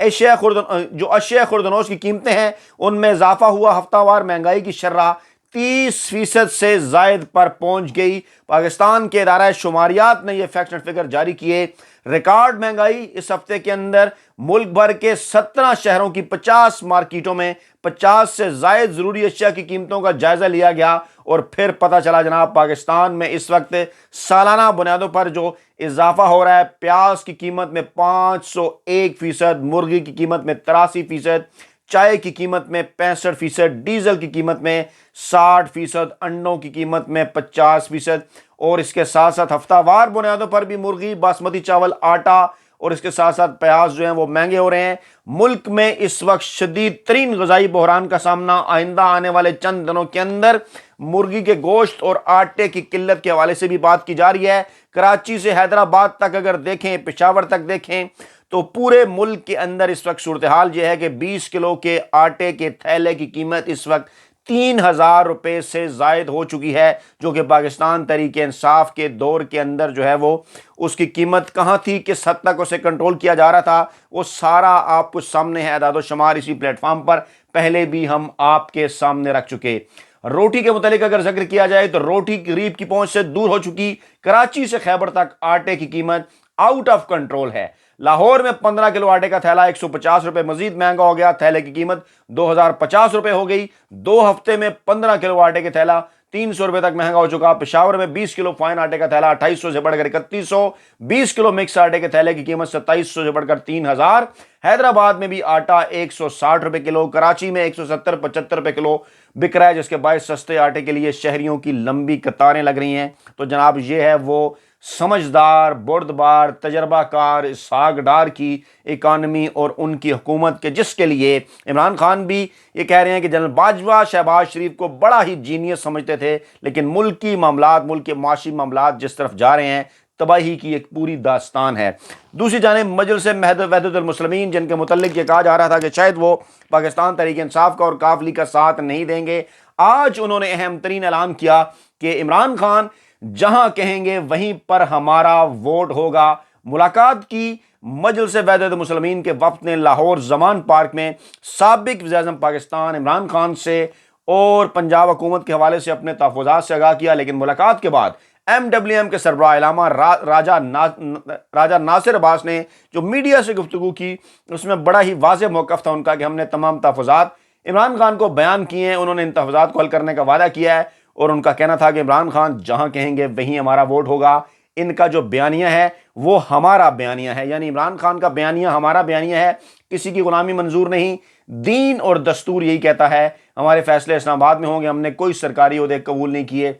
جو اشیاء خوردنوش کی قیمتیں ہیں ان میں اضافہ ہوا، ہفتہ وار مہنگائی کی شرح 30% سے زائد پر پہنچ گئی۔ پاکستان کے ادارہ شماریات نے یہ فیکٹس اینڈ فگر جاری کیے۔ ریکارڈ مہنگائی اس ہفتے کے اندر ملک بھر کے 17 شہروں کی 50 مارکیٹوں میں 50 سے زائد ضروری اشیاء کی قیمتوں کا جائزہ لیا گیا، اور پھر پتہ چلا جناب پاکستان میں اس وقت سالانہ بنیادوں پر جو اضافہ ہو رہا ہے، پیاز کی قیمت میں 501%، مرغی کی قیمت میں 83%، چائے کی قیمت میں 65%، ڈیزل کی قیمت میں 60%، انڈوں کی قیمت میں 50%، اور اس کے ساتھ ساتھ ہفتہ وار بنیادوں پر بھی مرغی، باسمتی چاول، آٹا اور اس کے ساتھ ساتھ پیاز جو ہیں وہ مہنگے ہو رہے ہیں۔ ملک میں اس وقت شدید ترین غذائی بحران کا سامنا آئندہ آنے والے چند دنوں کے اندر مرغی کے گوشت اور آٹے کی قلت کے حوالے سے بھی بات کی جا رہی ہے۔ کراچی سے حیدرآباد تک اگر دیکھیں، پشاور تک دیکھیں، تو پورے ملک کے اندر اس وقت صورتحال یہ ہے کہ 20 کلو کے آٹے کے تھیلے کی قیمت اس وقت 3000 روپے سے زائد ہو چکی ہے، جو کہ پاکستان تحریک انصاف کے دور کے اندر جو ہے وہ اس کی قیمت کہاں تھی، کس حد تک اسے کنٹرول کیا جا رہا تھا، وہ سارا آپ کو سامنے ہے، اعداد و شمار اسی پلیٹ فارم پر پہلے بھی ہم آپ کے سامنے رکھ چکے۔ روٹی کے متعلق اگر ذکر کیا جائے تو روٹی غریب کی پہنچ سے دور ہو چکی۔ کراچی سے خیبر تک آٹے کی قیمت آؤٹ آف کنٹرول ہے۔ لاہور میں 15 کلو آٹے کا تھیلا 150 روپے مزید مہنگا ہو گیا، تھیلے کی قیمت 2050 روپے ہو گئی۔ 2 ہفتے میں 15 کلو آٹے کے تھیلا 300 روپے تک مہنگا ہو چکا۔ پشاور میں 20 کلو فائن آٹے کا تھیلا 2800 سے بڑھ کر 3100، 20 کلو مکس آٹے کے تھیلے کی قیمت 2700 سے بڑھ کر 3000۔ حیدرآباد میں بھی آٹا 160 روپے کلو، کراچی میں 170-75 روپے کلو بک رہا ہے، جس کے باعث سستے آٹے کے لیے شہریوں کی لمبی قطاریں لگ رہی ہیں۔ تو جناب یہ ہے وہ سمجھدار، بردبار، تجربہ کار اسحاق ڈار کی اکانومی اور ان کی حکومت کے، جس کے لیے عمران خان بھی یہ کہہ رہے ہیں کہ جنرل باجوہ شہباز شریف کو بڑا ہی جینیس سمجھتے تھے، لیکن ملکی معاملات، ملک کے معاشی معاملات جس طرف جا رہے ہیں، تباہی کی ایک پوری داستان ہے۔ دوسری جانب مجلس وحدت المسلمین، جن کے متعلق یہ کہا جا رہا تھا کہ شاید وہ پاکستان تحریک انصاف کا اور کافلی کا ساتھ نہیں دیں گے، آج انہوں نے اہم ترین اعلان کیا کہ عمران خان جہاں کہیں گے وہیں پر ہمارا ووٹ ہوگا۔ ملاقات کی مجلس وحدت المسلمین کے وفد نے لاہور زمان پارک میں سابق وزیر اعظم پاکستان عمران خان سے اور پنجاب حکومت کے حوالے سے اپنے تحفظات سے آگاہ کیا، لیکن ملاقات کے بعد MWM کے سربراہ علامہ راجہ ناصر عباس نے جو میڈیا سے گفتگو کی، اس میں بڑا ہی واضح موقف تھا ان کا کہ ہم نے تمام تحفظات عمران خان کو بیان کیے ہیں، انہوں نے ان تحفظات کو حل کرنے کا وعدہ کیا ہے، اور ان کا کہنا تھا کہ عمران خان جہاں کہیں گے وہیں ہمارا ووٹ ہوگا۔ ان کا جو بیانیہ ہے وہ ہمارا بیانیہ ہے، یعنی عمران خان کا بیانیہ ہمارا بیانیہ ہے، کسی کی غلامی منظور نہیں۔ دین اور دستور یہی کہتا ہے، ہمارے فیصلے اسلام آباد میں ہوں گے، ہم نے کوئی سرکاری عہدے قبول نہیں کیے۔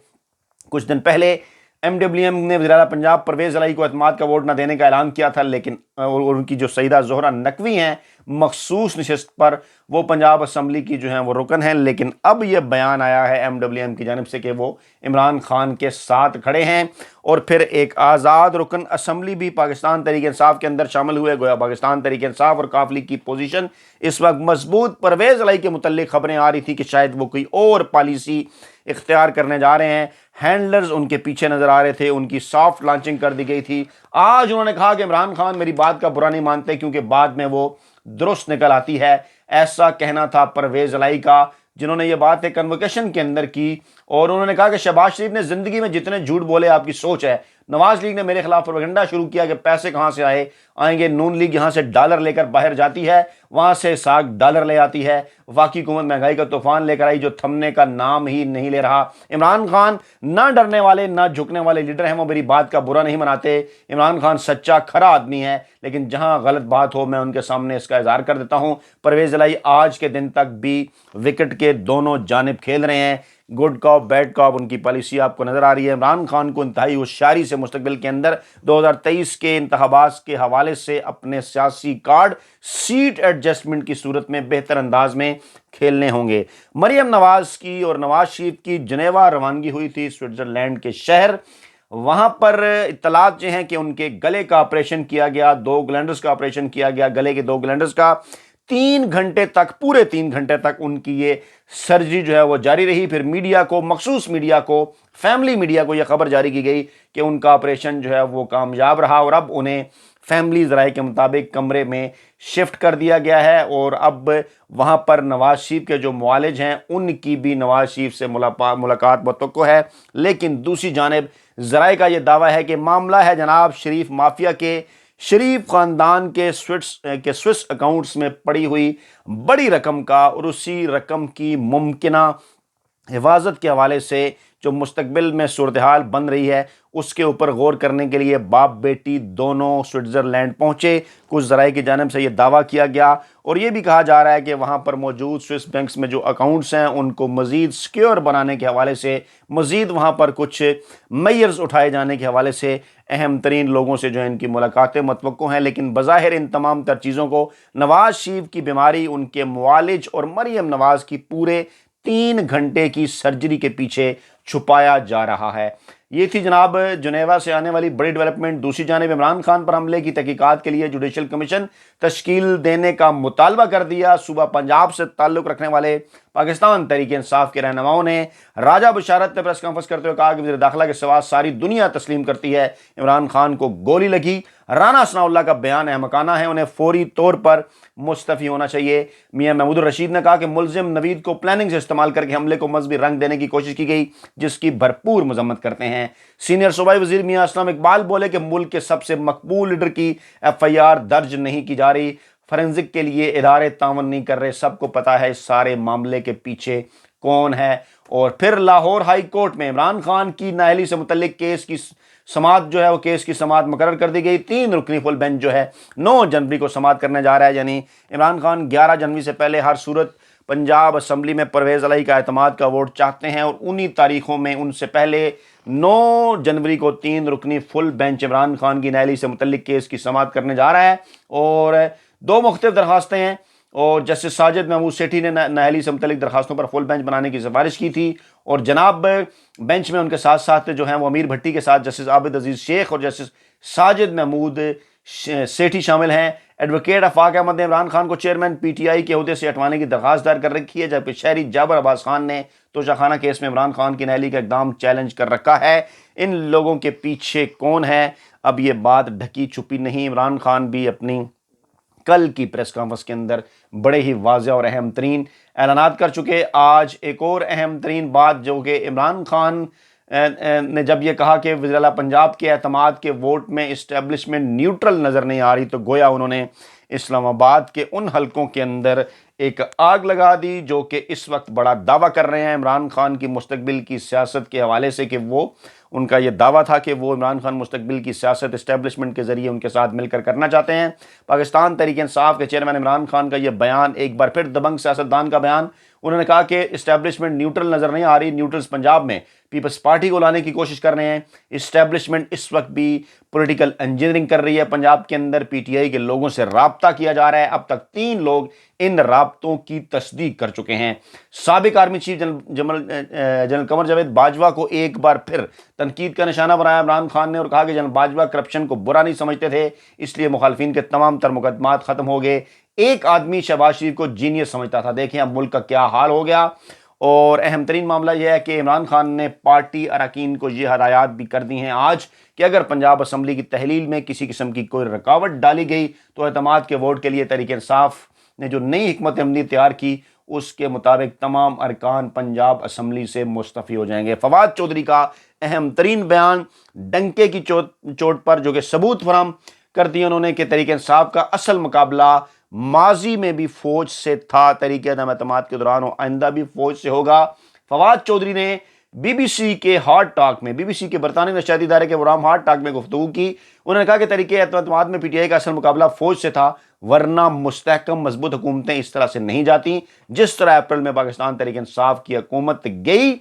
کچھ دن پہلے MWM نے وزیر اعلیٰ پنجاب پرویز الہی کو اعتماد کا ووٹ نہ دینے کا اعلان کیا تھا، لیکن ان کی جو سیدہ زہرہ نقوی ہیں مخصوص نشست پر، وہ پنجاب اسمبلی کی جو ہیں وہ رکن ہیں، لیکن اب یہ بیان آیا ہے MWM کی جانب سے کہ وہ عمران خان کے ساتھ کھڑے ہیں، اور پھر ایک آزاد رکن اسمبلی بھی پاکستان تحریک انصاف کے اندر شامل ہوئے۔ گویا پاکستان تحریک انصاف اور کافلی کی پوزیشن اس وقت مضبوط۔ پرویز الہی کے متعلق خبریں آ رہی تھی کہ شاید وہ کوئی اور پالیسی اختیار کرنے جا رہے ہیں، ہینڈلرز ان کے پیچھے نظر آ رہے تھے، ان کی سافٹ لانچنگ کر دی گئی تھی۔ آج انہوں نے کہا کہ عمران خان میری بات کا برا نہیں مانتے کیونکہ بعد میں وہ درست نکل آتی ہے، ایسا کہنا تھا پرویز الہی کا، جنہوں نے یہ بات ایک کنووکیشن کے اندر کی، اور انہوں نے کہا کہ شہباز شریف نے زندگی میں جتنے جھوٹ بولے آپ کی سوچ ہے، نواز لیگ نے میرے خلاف پروپیگنڈا شروع کیا کہ پیسے کہاں سے آئیں گے، نون لیگ یہاں سے ڈالر لے کر باہر جاتی ہے، وہاں سے اسحاق ڈالر لے آتی ہے، وفاقی حکومت مہنگائی کا طوفان لے کر آئی جو تھمنے کا نام ہی نہیں لے رہا۔ عمران خان نہ ڈرنے والے نہ جھکنے والے لیڈر ہیں، وہ میری بات کا برا نہیں مناتے۔ عمران خان سچا کھرا آدمی ہے، لیکن جہاں غلط بات ہو میں ان کے سامنے اس کا اظہار کر دیتا ہوں۔ پرویز الہی آج کے دن تک بھی وکٹ کے دونوں جانب کھیل رہے ہیں، گڈ کاپ بیڈ کاپ ان کی پالیسی آپ کو نظر آ رہی ہے۔ عمران خان کو انتہائی ہوشیاری سے مستقبل کے اندر 2023 کے انتخابات کے حوالے سے اپنے سیاسی کارڈ سیٹ ایڈجسٹمنٹ کی صورت میں بہتر انداز میں کھیلنے ہوں گے۔ مریم نواز کی اور نواز شریف کی جنیوا روانگی ہوئی تھی، سوئٹزرلینڈ کے شہر، وہاں پر اطلاعات یہ ہیں کہ ان کے گلے کا آپریشن کیا گیا، 2 گلینڈرز کا آپریشن کیا گیا، گلے کے 2 گلینڈرز کا، 3 گھنٹے تک، پورے 3 گھنٹے تک ان کی یہ سرجری جو ہے وہ جاری رہی۔ پھر میڈیا کو، مخصوص میڈیا کو، فیملی میڈیا کو یہ خبر جاری کی گئی کہ ان کا آپریشن جو ہے وہ کامیاب رہا، اور اب انہیں فیملی ذرائع کے مطابق کمرے میں شفٹ کر دیا گیا ہے، اور اب وہاں پر نواز شریف کے جو معالج ہیں ان کی بھی نواز شریف سے ملاقات متوقع ہے۔ لیکن دوسری جانب ذرائع کا یہ دعویٰ ہے کہ معاملہ ہے جناب شریف مافیا کے، شریف خاندان کے سوئس اکاؤنٹس میں پڑی ہوئی بڑی رقم کا، اور اسی رقم کی ممکنہ حفاظت کے حوالے سے جو مستقبل میں صورتحال بن رہی ہے اس کے اوپر غور کرنے کے لیے باپ بیٹی دونوں سوئٹزرلینڈ پہنچے۔ کچھ ذرائع کی جانب سے یہ دعویٰ کیا گیا، اور یہ بھی کہا جا رہا ہے کہ وہاں پر موجود سوئس بینکس میں جو اکاؤنٹس ہیں ان کو مزید سیکیور بنانے کے حوالے سے، مزید وہاں پر کچھ میئرز اٹھائے جانے کے حوالے سے اہم ترین لوگوں سے جو ہیں ان کی ملاقاتیں متوقع ہیں۔ لیکن بظاہر ان تمام تر چیزوں کو نواز شریف کی بیماری، ان کے معالج اور مریم نواز کی پورے 3 گھنٹے کی سرجری کے پیچھے چھپایا جا رہا ہے۔ یہ تھی جناب جنیوا سے آنے والی بڑی ڈیولپمنٹ۔ دوسری جانب عمران خان پر حملے کی تحقیقات کے لیے جوڈیشل کمیشن تشکیل دینے کا مطالبہ کر دیا۔ صوبہ پنجاب سے تعلق رکھنے والے پاکستان تحریک انصاف کے رہنماؤں نے راجہ بشارت نے پریس کانفرنس کرتے ہوئے کہا کہ وزیر داخلہ کے سوا ساری دنیا تسلیم کرتی ہے عمران خان کو گولی لگی۔ رانا ثناء اللہ کا بیان احمقانہ ہے، انہیں فوری طور پر مستعفی ہونا چاہیے۔ میاں محمود الرشید نے کہا کہ ملزم نوید کو پلاننگ سے استعمال کر کے حملے کو مذہبی رنگ دینے کی کوشش کی گئی، جس کی بھرپور مذمت کرتے ہیں۔ سینئر صوبائی وزیر میاں اسلم اقبال بولے کہ ملک کے سب سے مقبول لیڈر کی FIR درج نہیں کی جا رہی، فورینزک کے لیے ادارے تعاون نہیں کر رہے، سب کو پتا ہے اس سارے معاملے کے پیچھے کون ہے۔ اور پھر لاہور ہائی کورٹ میں عمران خان کی نااہلی سے متعلق کیس کی سماعت جو ہے وہ کیس کی سماعت مقرر کر دی گئی۔ 3 رکنی فل بینچ جو ہے 9 جنوری کو سماعت کرنے جا رہا ہے، یعنی عمران خان 11 جنوری سے پہلے ہر صورت پنجاب اسمبلی میں پرویز علیہ کا اعتماد کا ووٹ چاہتے ہیں، اور انہی تاریخوں میں ان سے پہلے 9 جنوری کو 3 رکنی فل بینچ عمران خان کی نااہلی سے متعلق کیس کی سماعت کرنے جا رہا ہے، اور 2 مختلف درخواستیں ہیں، اور جسٹس ساجد محمود سیٹھی نے نااہلی سے متعلق درخواستوں پر فل بینچ بنانے کی سفارش کی تھی، اور جناب بینچ میں ان کے ساتھ ساتھ جو ہیں وہ امیر بھٹی کے ساتھ جسٹس عابد عزیز شیخ اور جسٹس ساجد محمود سیٹھی شامل ہیں۔ ایڈوکیٹ آفاق احمد نے عمران خان کو چیئرمین PTI کے عہدے سے ہٹوانے کی درخواست دائر کر رکھی ہے، جبکہ شہری جابر عباس خان نے توشہ خانہ کیس میں عمران خان کی نااہلی کا اقدام چیلنج کر رکھا ہے۔ ان لوگوں کے پیچھے کون ہے، اب یہ بات ڈھکی چھپی نہیں۔ عمران خان بھی اپنی کل کی پریس کانفرنس کے اندر بڑے ہی واضح اور اہم ترین اعلانات کر چکے۔ آج ایک اور اہم ترین بات جو کہ عمران خان نے جب یہ کہا کہ وزیر اعلیٰ پنجاب کے اعتماد کے ووٹ میں اسٹیبلشمنٹ نیوٹرل نظر نہیں آ رہی، تو گویا انہوں نے اسلام آباد کے ان حلقوں کے اندر ایک آگ لگا دی جو کہ اس وقت بڑا دعویٰ کر رہے ہیں عمران خان کی مستقبل کی سیاست کے حوالے سے، کہ وہ ان کا یہ دعویٰ تھا کہ وہ عمران خان مستقبل کی سیاست اسٹیبلشمنٹ کے ذریعے ان کے ساتھ مل کر کرنا چاہتے ہیں۔ پاکستان تحریک انصاف کے چیئرمین عمران خان کا یہ بیان ایک بار پھر دبنگ سیاستدان کا بیان، انہوں نے کہا کہ اسٹیبلشمنٹ نیوٹرل نظر نہیں آ رہی، نیوٹرلز پنجاب میں پیپلز پارٹی کو لانے کی کوشش کر رہے ہیں۔ اسٹیبلشمنٹ اس وقت بھی پولیٹیکل انجینئرنگ کر رہی ہے پنجاب کے اندر، PTI کے لوگوں سے رابطہ کیا جا رہا ہے، اب تک 3 لوگ ان رابطوں کی تصدیق کر چکے ہیں۔ سابق army chief general Qamar Javed Bajwa کو ایک بار پھر تنقید کا نشانہ بنایا عمران خان نے، اور کہا کہ جنرل باجوہ کرپشن کو برا نہیں سمجھتے تھے، اس لیے مخالفین کے تمام تر مقدمات ختم ہو گئے۔ ایک آدمی شہباز شریف کو جینیس سمجھتا تھا، دیکھیں اب ملک کا کیا حال ہو گیا۔ اور اہم ترین معاملہ یہ ہے کہ عمران خان نے پارٹی اراکین کو یہ ہدایات بھی کر دی ہیں آج کہ اگر پنجاب اسمبلی کی تحلیل میں کسی قسم کی کوئی رکاوٹ ڈالی گئی تو اعتماد کے ووٹ کے لیے تحریک انصاف نے جو نئی حکمت عملی تیار کی اس کے مطابق تمام ارکان پنجاب اسمبلی سے مستعفی ہو جائیں گے۔ فواد چودھری کا اہم ترین بیان ڈنکے کی چوٹ پر جو کہ ثبوت فراہم کر دیا انہوں نے کہ تحریک انصاف کا اصل مقابلہ ماضی میں بھی فوج سے تھا، تحریک عدم اعتماد کے دوران اور آئندہ بھی فوج سے ہوگا۔ فواد چودھری نے BBC کے ہارٹ ٹاک میں، BBC کے برطانوی نشریاتی ادارے کے پروگرام ہارٹ ٹاک میں گفتگو کی، انہوں نے کہا کہ تحریک اعتماد میں PTI کا اصل مقابلہ فوج سے تھا، ورنہ مستحکم مضبوط حکومتیں اس طرح سے نہیں جاتی جس طرح اپریل میں پاکستان تحریک انصاف کی حکومت گئی،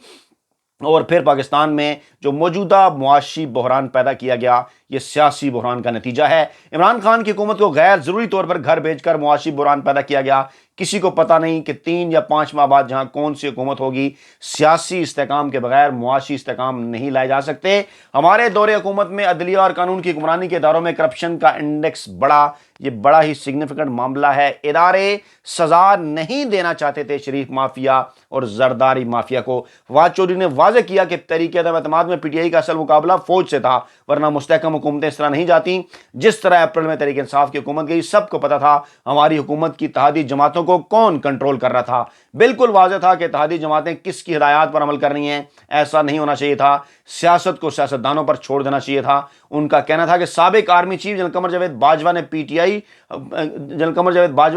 اور پھر پاکستان میں جو موجودہ معاشی بحران پیدا کیا گیا یہ سیاسی بحران کا نتیجہ ہے۔ عمران خان کی حکومت کو غیر ضروری طور پر گھر بھیج کر معاشی بحران پیدا کیا گیا، کسی کو پتہ نہیں کہ 3 یا 5 ماہ بعد جہاں کون سی حکومت ہوگی. سیاسی استحکام کے بغیر معاشی استحکام نہیں لائے جا سکتے. ہمارے دور حکومت میں عدلیہ اور قانون کی حکمرانی کے اداروں میں کرپشن کا انڈیکس بڑا. یہ بڑا ہی سگنیفیکنٹ معاملہ ہے. ادارے سزا نہیں دینا چاہتے تھے شریف مافیا اور زرداری مافیا کو. فواد چودھری نے واضح کیا کہ تحریک عدم اعتماد میں پی ٹی آئی کا اصل مقابلہ فوج سے تھا، ورنہ مستحکم حکومتیں اس طرح نہیں جاتی جس طرح اپریل میں تحریک انصاف کی حکومت گئی. سب کو پتا تھا ہماری حکومت کی اتحادی جماعتوں کو کون کنٹرول کر رہا تھا. بالکل واضح تھا کہ اتحادی جماعتیں کس کی ہدایات پر عمل کر رہی ہیں. ایسا نہیں ہونا چاہیے تھا. سیاست کو سیاستدانوں پر چھوڑ دینا چاہیے تھا. ان کا کہنا تھا کہ سابق army chief general Qamar Javed Bajwa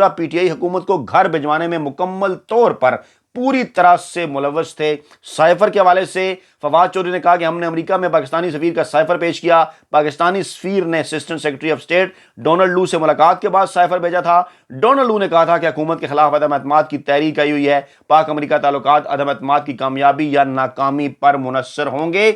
P T I حکومت کو گھر بھجوانے میں مکمل طور پر پوری طرح سے ملوث تھے. سائفر کے حوالے سے فواد چودھری نے کہا کہ ہم نے امریکہ میں پاکستانی سفیر کا سائفر پیش کیا. پاکستانی سفیر نے assistant secretary of state Donald Lu سے ملاقات کے بعد سائفر بھیجا تھا. ڈونلڈ لو نے کہا تھا کہ حکومت کے خلاف عدم اعتماد کی تحریک آئی ہوئی ہے. پاک امریکہ تعلقات عدم اعتماد کی کامیابی یا ناکامی پر منحصر ہوں گے.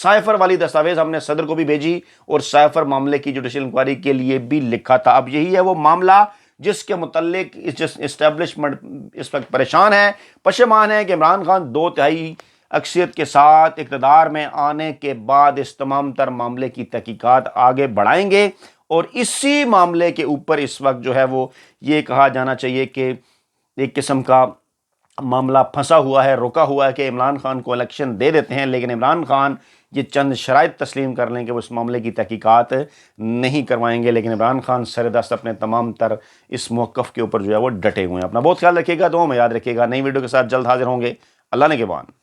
سائفر والی دستاویز ہم نے صدر کو بھی بھیجی اور سائفر معاملے کی جوڈیشل انکوائری کے لیے بھی لکھا تھا. اب یہی ہے وہ معاملہ جس کے متعلق اسٹیبلشمنٹ اس وقت پریشان ہے، پشیمان ہے کہ عمران خان 2/3 اکثریت کے ساتھ اقتدار میں آنے کے بعد اس تمام تر معاملے کی تحقیقات آگے بڑھائیں گے. اور اسی معاملے کے اوپر اس وقت جو ہے وہ یہ کہا جانا چاہیے کہ ایک قسم کا معاملہ پھنسا ہوا ہے، رکا ہوا ہے کہ عمران خان کو الیکشن دے دیتے ہیں، لیکن عمران خان یہ چند شرائط تسلیم کر لیں کہ وہ اس معاملے کی تحقیقات نہیں کروائیں گے. لیکن عمران خان سر دست اپنے تمام تر اس موقف کے اوپر جو ہے وہ ڈٹے ہوئے ہیں. اپنا بہت خیال رکھیے گا، دعاؤں میں یاد رکھیے گا. نئی ویڈیو کے ساتھ جلد حاضر ہوں گے. اللہ نے کے بان.